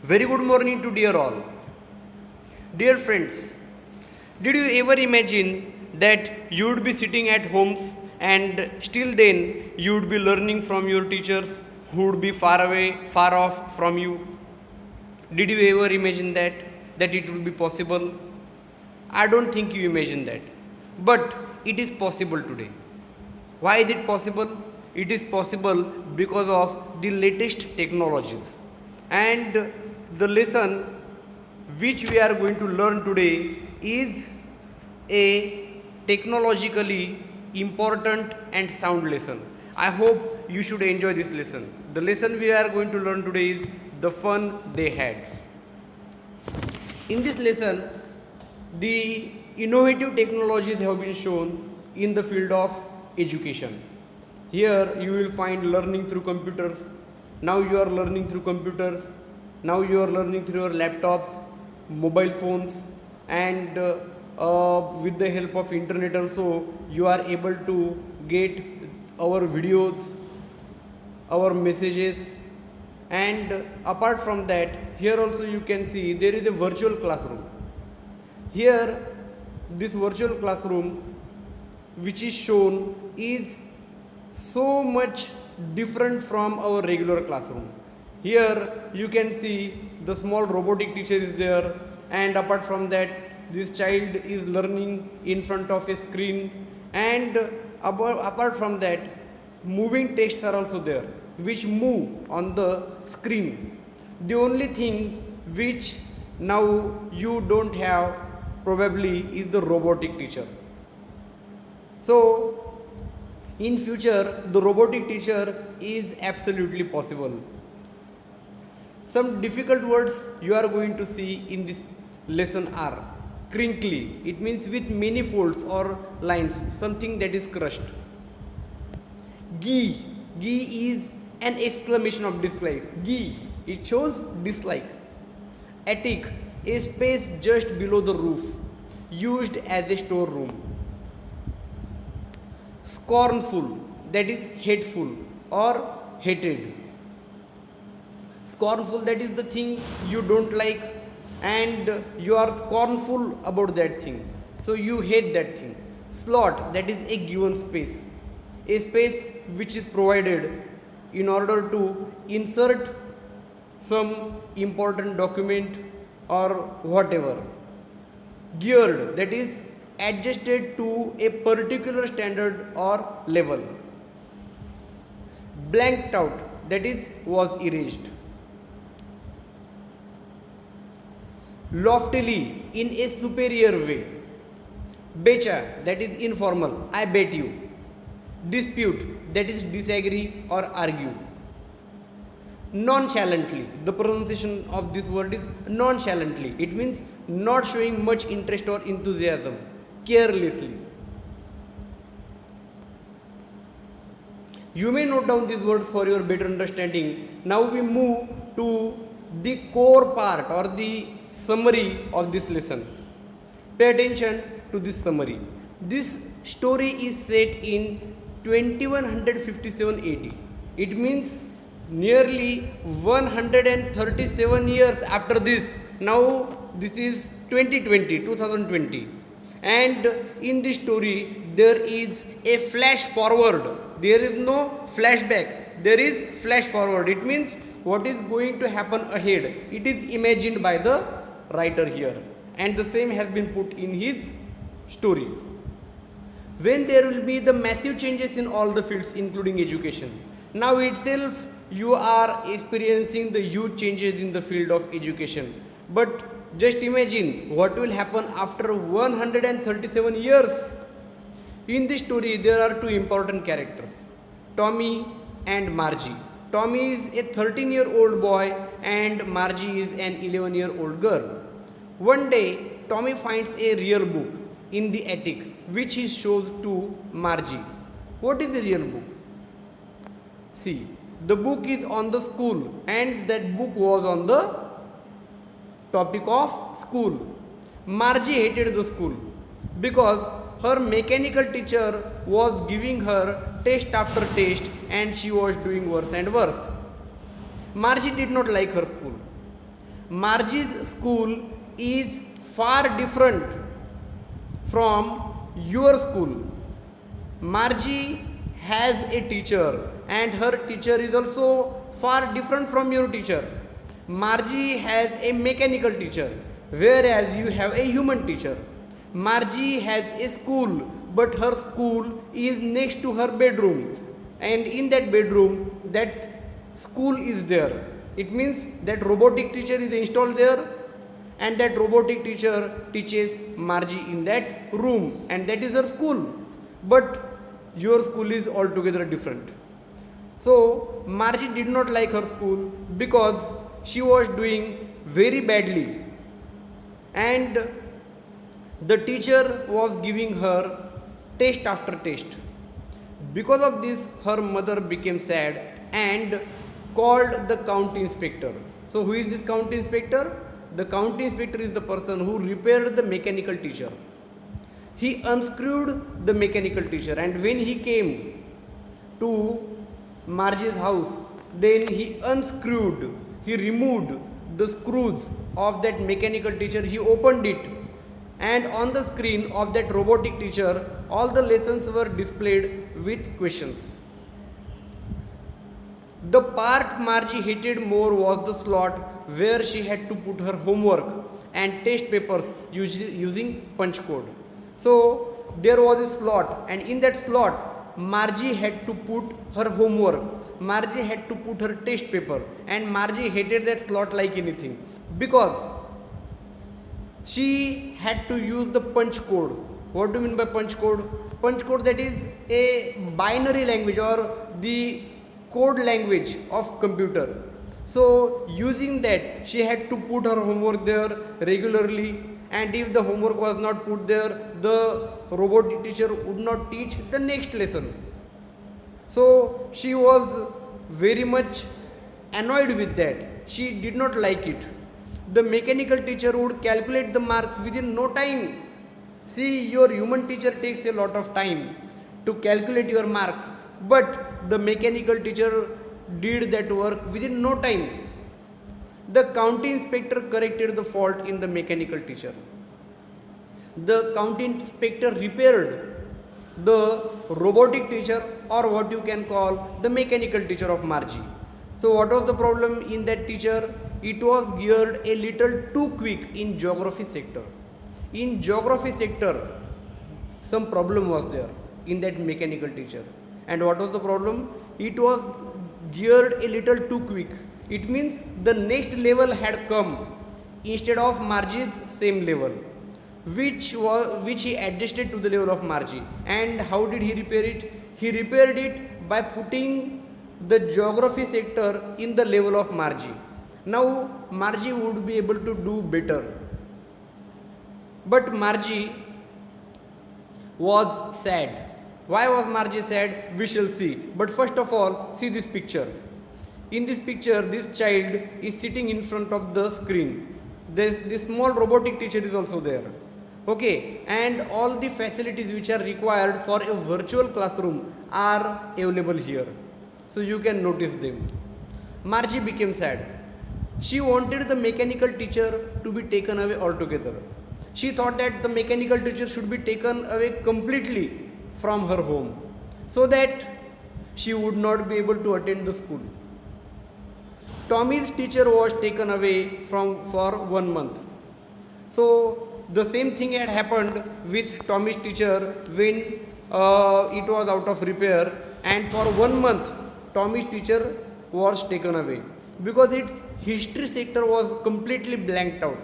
Very good morning to dear all. Dear friends, did you ever imagine that you would be sitting at homes and still then you would be learning from your teachers who would be far away, far off from you? Did you ever imagine that it would be possible? I don't think you imagine that. But it is possible today. Why is it possible? It is possible because of the latest technologies. And the lesson which we are going to learn today is a technologically important and sound lesson. I hope you should enjoy this lesson. The lesson we are going to learn today is the fun they had. In this lesson, the innovative technologies have been shown in the field of education. Here you will find learning through computers. Now you are learning through computers. Now you are learning through your laptops, mobile phones, and with the help of internet also you are able to get our videos, our messages, and apart from that, here also you can see there is a virtual classroom. Here this virtual classroom which is shown is so much different from our regular classroom. Here you can see the small robotic teacher is there, and apart from that this child is learning in front of a screen, and apart from that moving texts are also there which move on the screen. The only thing which now you don't have probably is the robotic teacher. So in future the robotic teacher is absolutely possible. Some difficult words you are going to see in this lesson are crinkly. It means with many folds or lines, something that is crushed. Gee, gee is an exclamation of dislike. Gee, it shows dislike. Attic, a space just below the roof, used as a storeroom. Scornful, that is hateful or hated. Scornful, that is the thing you don't like and you are scornful about that thing, so you hate that thing. Slot, that is a given space, a space which is provided in order to insert some important document or whatever. Geared, that is adjusted to a particular standard or level. Blanked out, that is was erased. Loftily, in a superior way. Becha, that is informal, I bet you. Dispute, that is disagree or argue. Nonchalantly, the pronunciation of this word is nonchalantly. It means not showing much interest or enthusiasm, carelessly. You may note down these words for your better understanding. Now we move to the core part or the summary of this lesson. Pay attention to this summary. This story is set in 2157 AD. It means nearly 137 years after this. Now this is 2020, and in this story there is a flash forward. There is no flashback, there is flash forward. It means what is going to happen ahead, it is imagined by the writer here, and the same has been put in his story. When there will be the massive changes in all the fields including education, now itself you are experiencing the huge changes in the field of education, but just imagine what will happen after 137 years. In this story there are two important characters, Tommy and Margie. Tommy is a 13-year-old boy and Margie is an 11-year-old girl. One day, Tommy finds a real book in the attic which he shows to Margie. What is the real book? See, the book is on the school, and that book was on the topic of school. Margie hated the school because her mechanical teacher was giving her test after test and she was doing worse and worse. Margie did not like her school. Margie's school is far different from your school. Margie has a teacher and her teacher is also far different from your teacher. Margie has a mechanical teacher whereas you have a human teacher. Margie has a school but her school is next to her bedroom, and in that bedroom that school is there. It means that robotic teacher is installed there and that robotic teacher teaches Margie in that room and that is her school. But your school is altogether different. So Margie did not like her school because she was doing very badly and the teacher was giving her test after test. Because of this, her mother became sad and called the county inspector. So, who is this county inspector? The county inspector is the person who repaired the mechanical teacher. He unscrewed the mechanical teacher, and when he came to Margie's house, then he unscrewed, he removed the screws of that mechanical teacher, he opened it, and on the screen of that robotic teacher, all the lessons were displayed with questions. The part Margie hated more was the slot where she had to put her homework and test papers using punch code. So there was a slot, and in that slot Margie had to put her homework, Margie had to put her test paper, and Margie hated that slot like anything because she had to use the punch code. What do you mean by punch code? Punch code, that is a binary language or the code language of computer. So using that she had to put her homework there regularly, and if the homework was not put there, the robotic teacher would not teach the next lesson. So she was very much annoyed with that. She did not like it. The mechanical teacher would calculate the marks within no time. See, your human teacher takes a lot of time to calculate your marks, but the mechanical teacher did that work within no time. The county inspector corrected the fault in the mechanical teacher. The county inspector repaired the robotic teacher, or what you can call the mechanical teacher of Margie. So what was the problem in that teacher? It was geared a little too quick in geography sector. In geography sector, some problem was there in that mechanical teacher. And what was the problem? It was geared a little too quick. It means the next level had come instead of Margie's same level, which he adjusted to the level of Margie. And how did he repair it? He repaired it by putting the geography sector in the level of Margie. Now Margie would be able to do better. But Margie was sad. Why was Margie sad? We shall see. But first of all, see this picture. In this picture, this child is sitting in front of the screen. This small robotic teacher is also there. Okay, and all the facilities which are required for a virtual classroom are available here. So you can notice them. Margie became sad. She wanted the mechanical teacher to be taken away altogether. She thought that the mechanical teacher should be taken away completely from her home so that she would not be able to attend the school. Tommy's teacher was taken away for 1 month. So the same thing had happened with Tommy's teacher when it was out of repair, and for 1 month Tommy's teacher was taken away because its history sector was completely blanked out.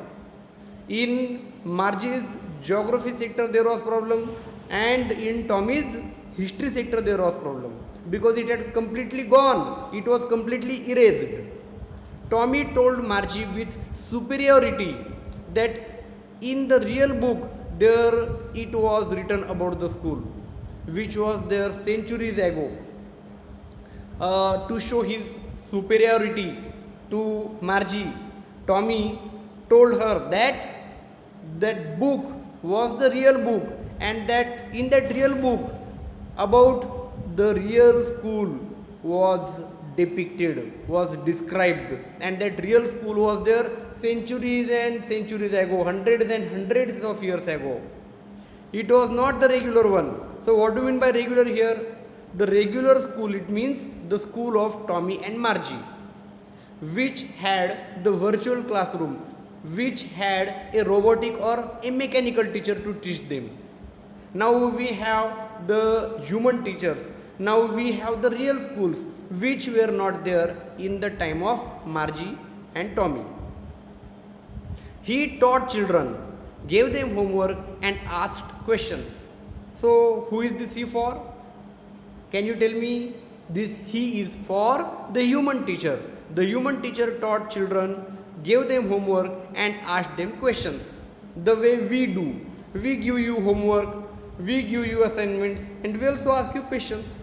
In Margie's geography sector there was problem, and in Tommy's history sector there was problem because it had completely gone. It was completely erased. Tommy told Margie with superiority that in the real book there it was written about the school which was there centuries ago. To show his superiority to Margie, Tommy told her that that book was the real book, and that in that real book about the real school was depicted, was described, and that real school was there centuries and centuries ago, hundreds and hundreds of years ago. It was not the regular one. So what do you mean by regular here? The regular school, it means the school of Tommy and Margie, which had the virtual classroom, which had a robotic or a mechanical teacher to teach them. Now we have the human teachers. Now we have the real schools, which were not there in the time of Margie and Tommy. He taught children, gave them homework, and asked questions. So, who is this he for? Can you tell me? This he is for the human teacher. The human teacher taught children, gave them homework, and asked them questions. The way we do. We give you homework, we give you assignments, and we also ask you questions.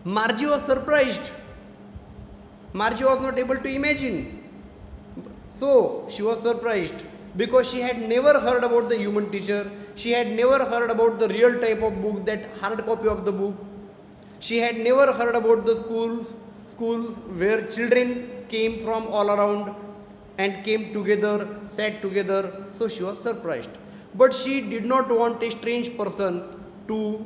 Margie was surprised. Margie was not able to imagine. So she was surprised because she had never heard about the human teacher. She had never heard about the real type of book, that hard copy of the book. She had never heard about the schools where children came from all around and came together, sat together. So she was surprised. But she did not want a strange person to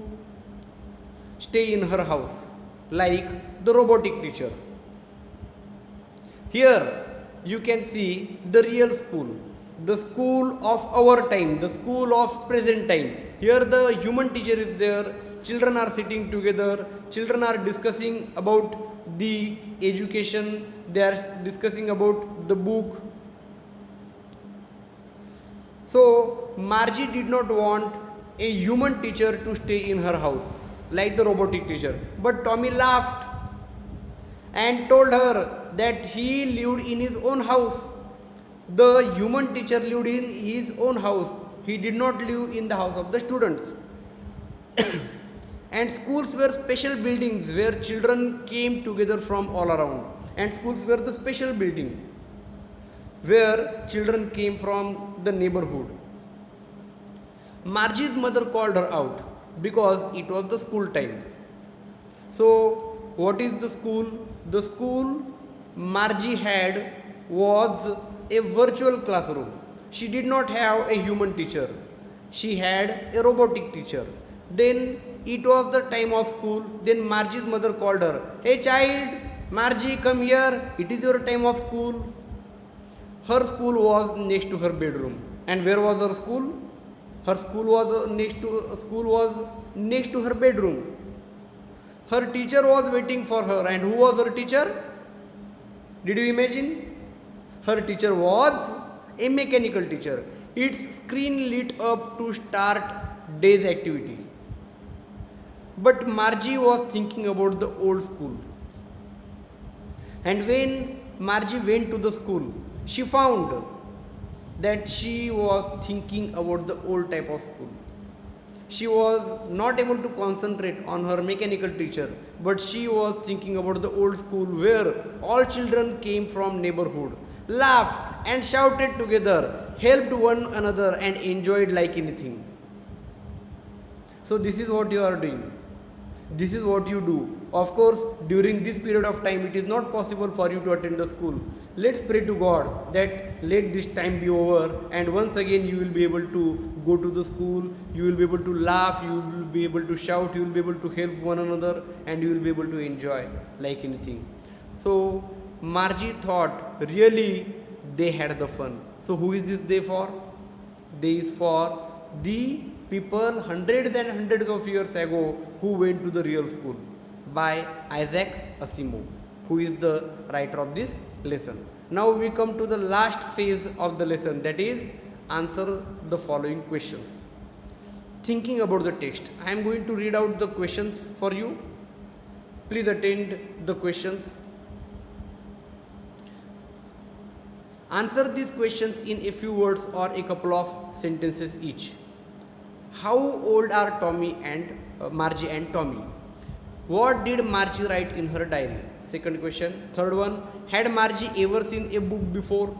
stay in her house, like the robotic teacher. Here you can see the real school, the school of our time, the school of present time. Here the human teacher is there, children are sitting together, children are discussing about the education, they are discussing about the book. So Margie did not want a human teacher to stay in her house like the robotic teacher. But Tommy laughed and told her that he lived in his own house. The human teacher lived in his own house. He did not live in the house of the students. And schools were special buildings where children came together from all around. And schools were the special building where children came from the neighborhood. Margie's mother called her out because it was the school time. So, what is the school? The school Margie had was a virtual classroom. She did not have a human teacher. She had a robotic teacher. Then it was the time of school. Then Margie's mother called her. Hey child, Margie, come here. It is your time of school. Her school was next to her bedroom. And where was her school? Her school was next to her bedroom. Her teacher was waiting for her. And who was her teacher? Did you imagine? Her teacher was a mechanical teacher. Its screen lit up to start day's activity. But Margie was thinking about the old school. And when Margie went to the school, she found that she was thinking about the old type of school. She was not able to concentrate on her mechanical teacher, but she was thinking about the old school where all children came from neighborhood, laughed and shouted together, helped one another and enjoyed like anything. So this is what you are doing. This is what you do. Of course, during this period of time, it is not possible for you to attend the school. Let's pray to God that let this time be over, and once again you will be able to go to the school, you will be able to laugh, you will be able to shout, you will be able to help one another, and you will be able to enjoy like anything. So Margie thought really they had the fun. So who is this they for? They is for the people hundreds and hundreds of years ago who went to the real school, by Isaac Asimov, who is the writer of this lesson. Now we come to the last phase of the lesson, that is answer the following questions. Thinking about the text, I am going to read out the questions for you. Please attend the questions. Answer these questions in a few words or a couple of sentences each. How old are Margie and Tommy? What did Margie write in her diary? Second question. Third one, had Margie ever seen a book before?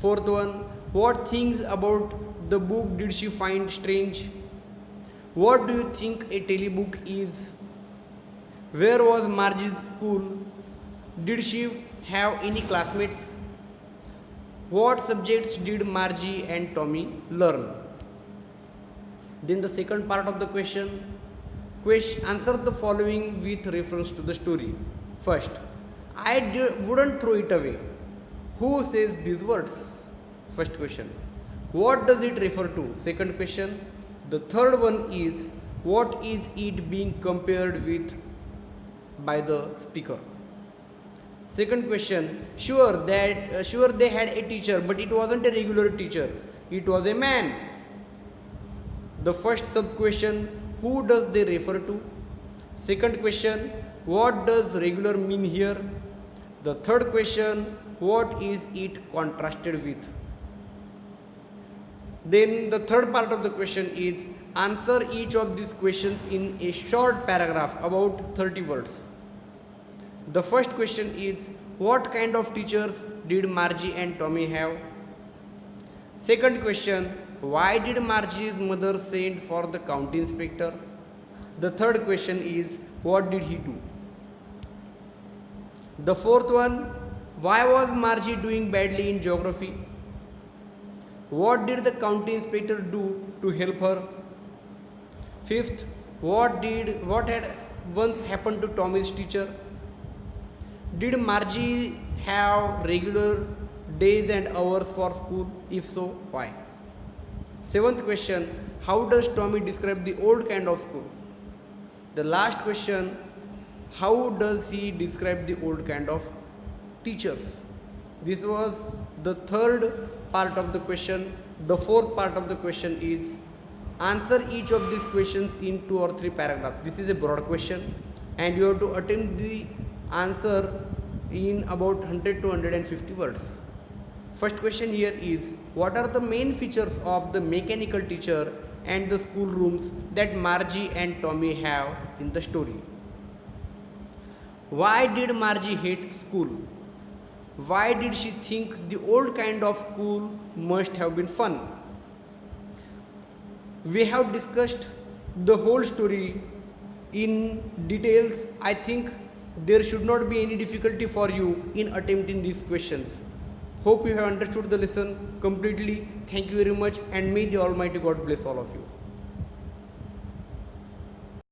Fourth one, what things about the book did she find strange? What do you think a telebook is? Where was Margie's school? Did she have any classmates? What subjects did Margie and Tommy learn? Then the second part of the question, answer the following with reference to the story. First, wouldn't throw it away. Who says these words? First question. What does it refer to? Second question. The third one is, what is it being compared with by the speaker? Second question. Sure they had a teacher, but it wasn't a regular teacher. It was a man. The first sub question, who does they refer to? Second question, what does regular mean here? The third question, what is it contrasted with? Then the third part of the question is, answer each of these questions in a short paragraph about 30 words. The first question is, what kind of teachers did Margie and Tommy have? Second question, why did Margie's mother send for the county inspector? The third question is, what did he do? The fourth one, why was Margie doing badly in geography? What did the county inspector do to help her? Fifth, what had once happened to Tommy's teacher? Did Margie have regular days and hours for school? If so, why? Seventh question, how does Tommy describe the old kind of school? The last question, how does he describe the old kind of teachers? This was the third part of the question. The fourth part of the question is, answer each of these questions in 2 or 3 paragraphs. This is a broad question and you have to attempt the answer in about 100 to 150 words. First question here is, what are the main features of the mechanical teacher and the school rooms that Margie and Tommy have in the story? Why did Margie hate school? Why did she think the old kind of school must have been fun? We have discussed the whole story in details. I think there should not be any difficulty for you in attempting these questions. Hope you have understood the lesson completely. Thank you very much and may the Almighty God bless all of you.